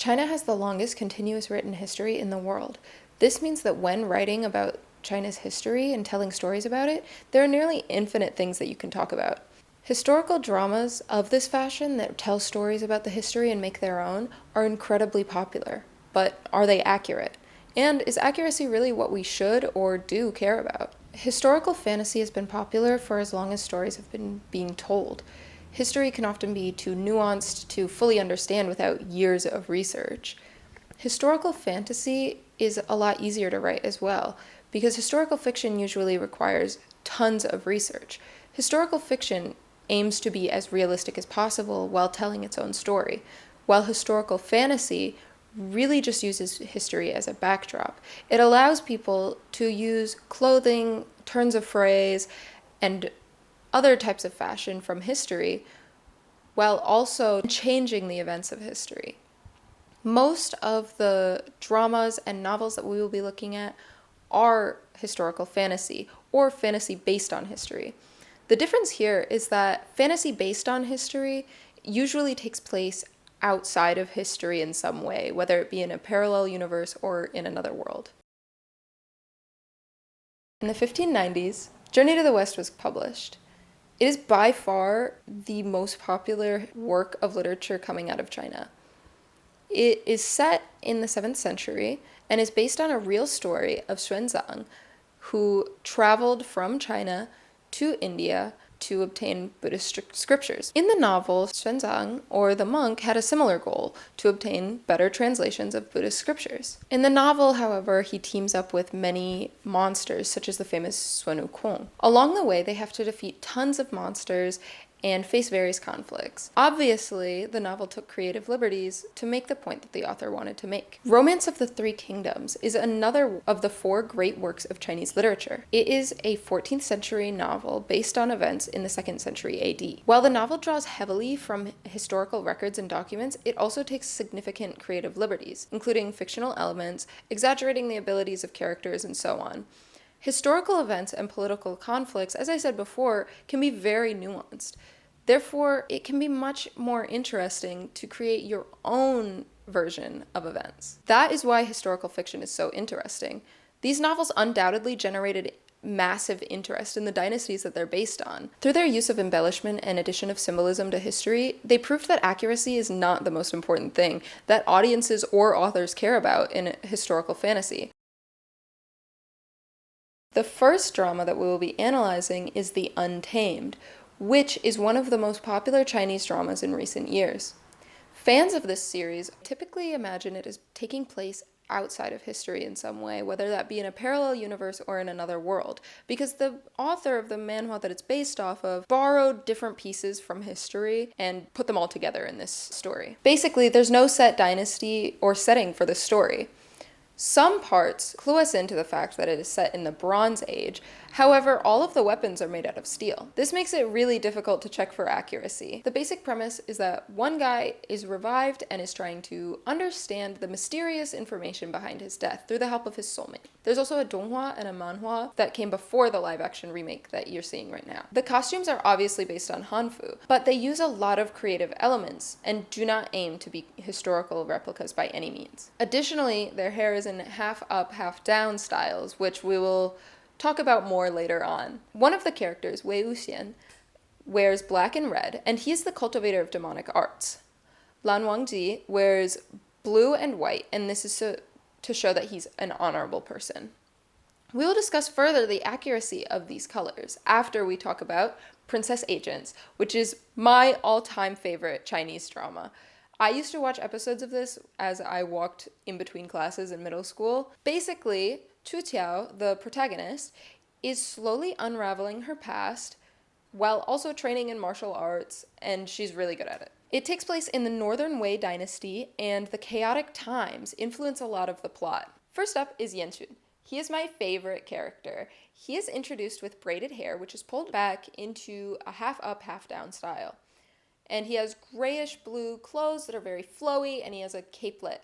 China has the longest continuous written history in the world. This means that when writing about China's history and telling stories about it, there are nearly infinite things that you can talk about. Historical dramas of this fashion that tell stories about the history and make their own are incredibly popular. But are they accurate? And is accuracy really what we should or do care about? Historical fantasy has been popular for as long as stories have been being told. History can often be too nuanced to fully understand without years of research. Historical fantasy is a lot easier to write as well, because historical fiction usually requires tons of research. Historical fiction aims to be as realistic as possible while telling its own story, while historical fantasy really just uses history as a backdrop. It allows people to use clothing, turns of phrase, and other types of fashion from history while also changing the events of history. Most of the dramas and novels that we will be looking at are historical fantasy or fantasy based on history. The difference here is that fantasy based on history usually takes place outside of history in some way, whether it be in a parallel universe or in another world. In the 1590s, Journey to the West was published. It is by far the most popular work of literature coming out of China. It is set in the 7th century and is based on a real story of Xuanzang, who traveled from China to India to obtain Buddhist scriptures. In the novel, Xuanzang, or the monk, had a similar goal, to obtain better translations of Buddhist scriptures. In the novel, however, he teams up with many monsters, such as the famous Wukong. Along the way, they have to defeat tons of monsters and face various conflicts. Obviously, the novel took creative liberties to make the point that the author wanted to make. Romance of the Three Kingdoms is another of the 4 great works of Chinese literature. It is a 14th century novel based on events in the 2nd century AD. While the novel draws heavily from historical records and documents, it also takes significant creative liberties, including fictional elements, exaggerating the abilities of characters, and so on. Historical events and political conflicts, as I said before, can be very nuanced. Therefore, it can be much more interesting to create your own version of events. That is why historical fiction is so interesting. These novels undoubtedly generated massive interest in the dynasties that they're based on. Through their use of embellishment and addition of symbolism to history, they proved that accuracy is not the most important thing that audiences or authors care about in historical fantasy. The first drama that we will be analyzing is The Untamed, which is one of the most popular Chinese dramas in recent years. Fans of this series typically imagine it as taking place outside of history in some way, whether that be in a parallel universe or in another world, because the author of the manhwa that it's based off of borrowed different pieces from history and put them all together in this story. Basically, there's no set dynasty or setting for this story. Some parts clue us into the fact that it is set in the Bronze Age. However, all of the weapons are made out of steel. This makes it really difficult to check for accuracy. The basic premise is that one guy is revived and is trying to understand the mysterious information behind his death through the help of his soulmate. There's also a donghua and a manhwa that came before the live-action remake that you're seeing right now. The costumes are obviously based on Hanfu, but they use a lot of creative elements and do not aim to be historical replicas by any means. Additionally, their hair is in half up, half down styles, which we will talk about more later on. One of the characters, Wei Wuxian, wears black and red, and he is the cultivator of demonic arts. Lan Wangji wears blue and white, and this is to show that he's an honorable person. We will discuss further the accuracy of these colors after we talk about Princess Agents, which is my all-time favorite Chinese drama. I used to watch episodes of this as I walked in between classes in middle school. Basically, Chu Tiao, the protagonist, is slowly unraveling her past while also training in martial arts, and she's really good at it. It takes place in the Northern Wei Dynasty, and the chaotic times influence a lot of the plot. First up is Yanxun. He is my favorite character. He is introduced with braided hair, which is pulled back into a half up, half down style. And he has grayish blue clothes that are very flowy, and he has a capelet.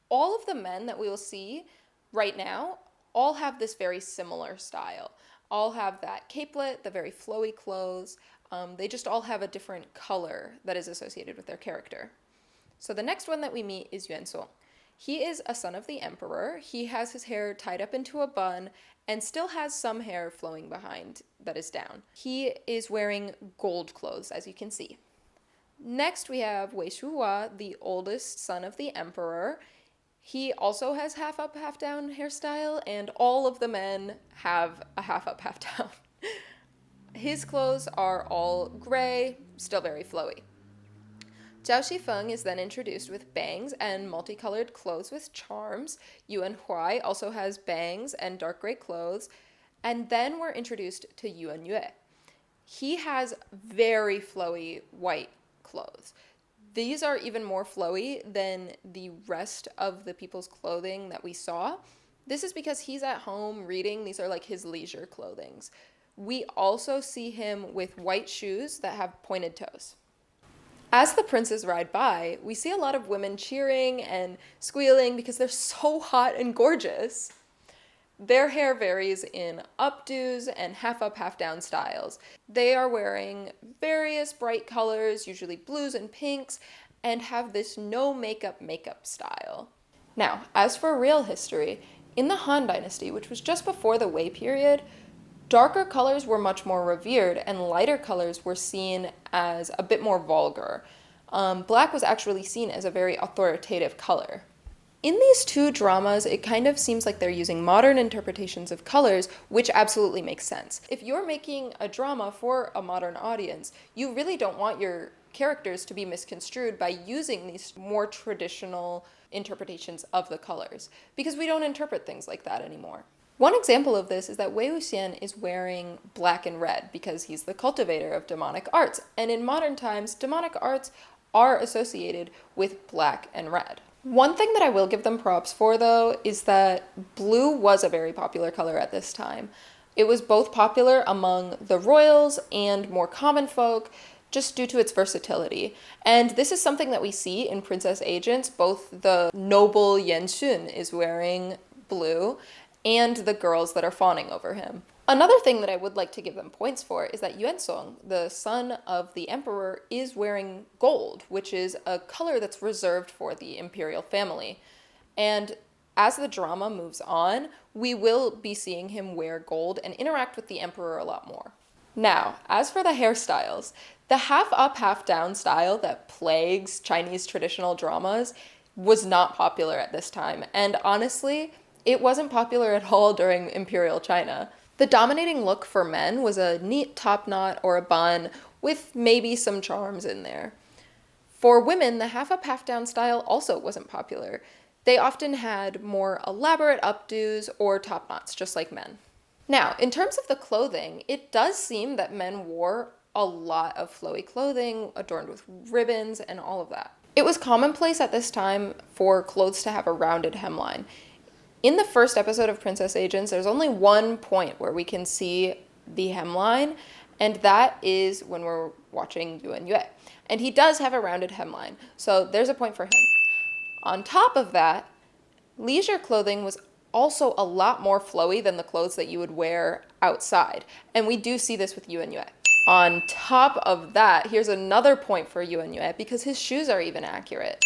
All of the men that we will see right now all have this very similar style. All have that capelet, the very flowy clothes. They just all have a different color that is associated with their character. So the next one that we meet is Yuansong. He is a son of the emperor. He has his hair tied up into a bun and still has some hair flowing behind that is down. He is wearing gold clothes, as you can see. Next, we have Wei Shuhua, the oldest son of the emperor. He also has half up, half down hairstyle, and all of the men have a half up, half down. His clothes are all gray, still very flowy. Zhao Shifeng is then introduced with bangs and multicolored clothes with charms. Yuan Huai also has bangs and dark gray clothes. And then we're introduced to Yuan Yue. He has very flowy white clothes. These are even more flowy than the rest of the people's clothing that we saw. This is because he's at home reading. These are like his leisure clothings. We also see him with white shoes that have pointed toes. As the princes ride by, we see a lot of women cheering and squealing because they're so hot and gorgeous. Their hair varies in updos and half up, half down styles. They are wearing various bright colors, usually blues and pinks, and have this no makeup style. Now, as for real history, in the Han Dynasty, which was just before the Wei period, darker colors were much more revered and lighter colors were seen as a bit more vulgar. Black was actually seen as a very authoritative color. In these two dramas, it kind of seems like they're using modern interpretations of colors, which absolutely makes sense. If you're making a drama for a modern audience, you really don't want your characters to be misconstrued by using these more traditional interpretations of the colors, because we don't interpret things like that anymore. One example of this is that Wei Wuxian is wearing black and red because he's the cultivator of demonic arts, and in modern times, demonic arts are associated with black and red. One thing that I will give them props for, though, is that blue was a very popular color at this time. It was both popular among the royals and more common folk, just due to its versatility. And this is something that we see in Princess Agents. Both the noble Yan Xun is wearing blue, and the girls that are fawning over him. Another thing that I would like to give them points for is that Yuansong, the son of the emperor, is wearing gold, which is a color that's reserved for the imperial family. And as the drama moves on, we will be seeing him wear gold and interact with the emperor a lot more. Now, as for the hairstyles, the half up, half down style that plagues Chinese traditional dramas was not popular at this time, and honestly, it wasn't popular at all during Imperial China. The dominating look for men was a neat top knot or a bun with maybe some charms in there. For women, the half up, half down style also wasn't popular. They often had more elaborate updos or top knots, just like men. Now, in terms of the clothing, it does seem that men wore a lot of flowy clothing adorned with ribbons and all of that. It was commonplace at this time for clothes to have a rounded hemline. In the first episode of Princess Agents, there's only one point where we can see the hemline, and that is when we're watching Yuan Yue. And he does have a rounded hemline, so there's a point for him. On top of that, leisure clothing was also a lot more flowy than the clothes that you would wear outside, and we do see this with Yuan Yue. On top of that, here's another point for Yuan Yue, because his shoes are even accurate.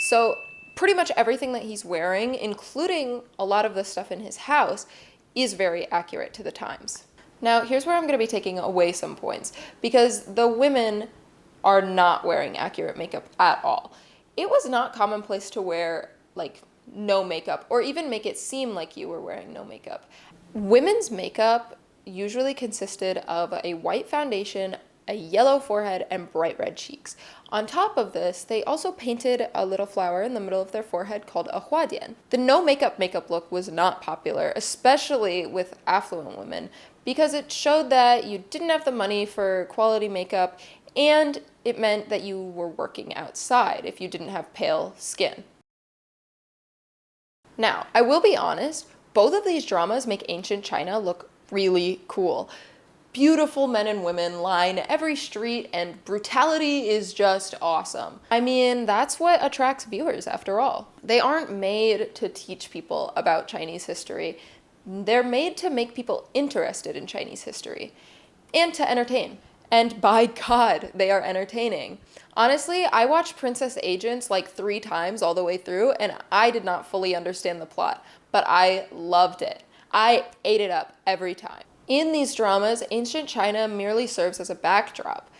So pretty much everything that he's wearing, including a lot of the stuff in his house, is very accurate to the times. Now, here's where I'm going to be taking away some points, because the women are not wearing accurate makeup at all. It was not commonplace to wear, no makeup, or even make it seem like you were wearing no makeup. Women's makeup usually consisted of a white foundation, a yellow forehead, and bright red cheeks. On top of this, they also painted a little flower in the middle of their forehead called a Huadian. The no makeup look was not popular, especially with affluent women, because it showed that you didn't have the money for quality makeup, and it meant that you were working outside if you didn't have pale skin. Now, I will be honest, both of these dramas make ancient China look really cool. Beautiful men and women line every street, and brutality is just awesome. I mean, that's what attracts viewers after all. They aren't made to teach people about Chinese history. They're made to make people interested in Chinese history and to entertain. And by God, they are entertaining. Honestly, I watched Princess Agents like 3 times all the way through, and I did not fully understand the plot, but I loved it. I ate it up every time. In these dramas, ancient China merely serves as a backdrop.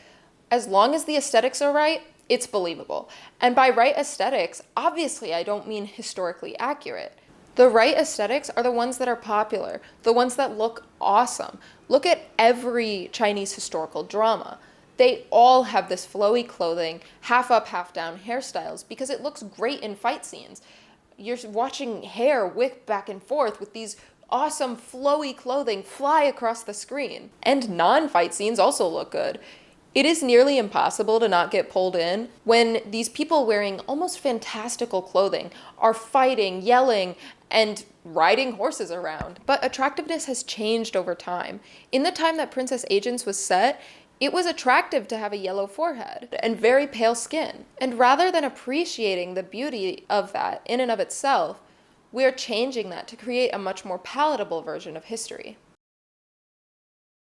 As long as the aesthetics are right, it's believable. And by right aesthetics, obviously I don't mean historically accurate. The right aesthetics are the ones that are popular, the ones that look awesome. Look at every Chinese historical drama. They all have this flowy clothing, half up, half down hairstyles because it looks great in fight scenes. You're watching hair whip back and forth with these awesome flowy clothing fly across the screen. And non-fight scenes also look good. It is nearly impossible to not get pulled in when these people wearing almost fantastical clothing are fighting, yelling, and riding horses around. But attractiveness has changed over time. In the time that Princess Agents was set, it was attractive to have a yellow forehead and very pale skin. And rather than appreciating the beauty of that in and of itself, we are changing that to create a much more palatable version of history.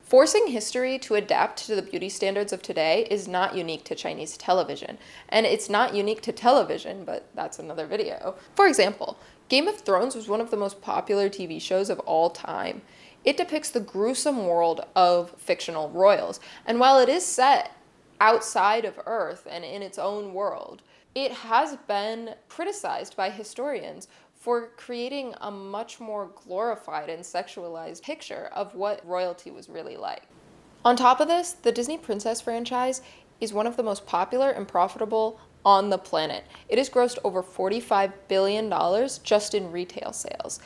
Forcing history to adapt to the beauty standards of today is not unique to Chinese television. And it's not unique to television, but that's another video. For example, Game of Thrones was one of the most popular TV shows of all time. It depicts the gruesome world of fictional royals. And while it is set outside of Earth and in its own world, it has been criticized by historians for creating a much more glorified and sexualized picture of what royalty was really like. On top of this, the Disney Princess franchise is one of the most popular and profitable on the planet. It has grossed over $45 billion just in retail sales.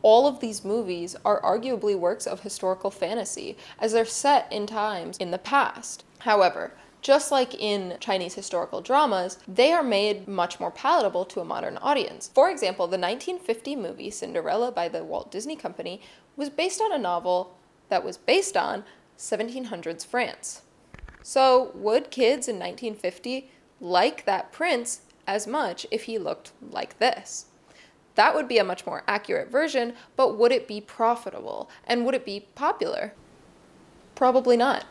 All of these movies are arguably works of historical fantasy, as they're set in times in the past. However, just like in Chinese historical dramas, they are made much more palatable to a modern audience. For example, the 1950 movie Cinderella by the Walt Disney Company was based on a novel that was based on 1700s France. So would kids in 1950 like that prince as much if he looked like this? That would be a much more accurate version, but would it be profitable? And would it be popular? Probably not.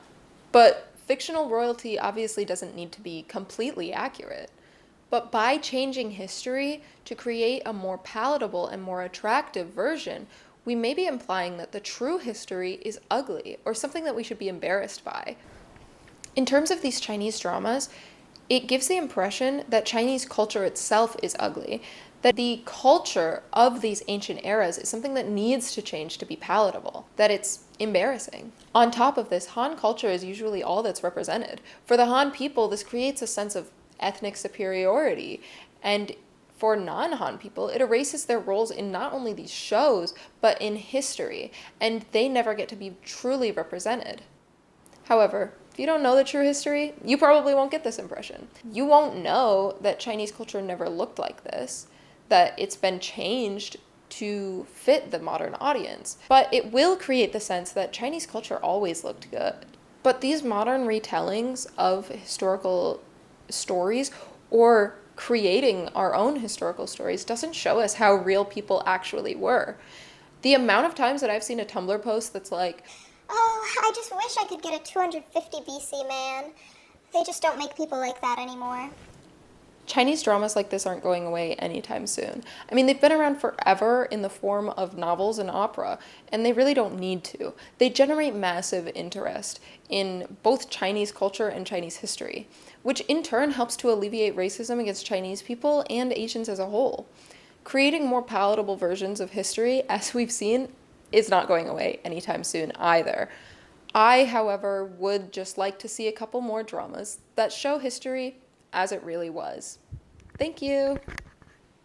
But fictional royalty obviously doesn't need to be completely accurate. But by changing history to create a more palatable and more attractive version, we may be implying that the true history is ugly or something that we should be embarrassed by. In terms of these Chinese dramas, it gives the impression that Chinese culture itself is ugly, that the culture of these ancient eras is something that needs to change to be palatable, that it's embarrassing. On top of this, Han culture is usually all that's represented. For the Han people, this creates a sense of ethnic superiority, and for non-Han people, it erases their roles in not only these shows, but in history, and they never get to be truly represented. However, if you don't know the true history, you probably won't get this impression. You won't know that Chinese culture never looked like this, that it's been changed to fit the modern audience. But it will create the sense that Chinese culture always looked good. But these modern retellings of historical stories, or creating our own historical stories, doesn't show us how real people actually were. The amount of times that I've seen a Tumblr post that's like, "Oh, I just wish I could get a 250 BC man. They just don't make people like that anymore." Chinese dramas like this aren't going away anytime soon. I mean, they've been around forever in the form of novels and opera, and they really don't need to. They generate massive interest in both Chinese culture and Chinese history, which in turn helps to alleviate racism against Chinese people and Asians as a whole. Creating more palatable versions of history, as we've seen, is not going away anytime soon either. I, however, would just like to see a couple more dramas that show history as it really was. Thank you.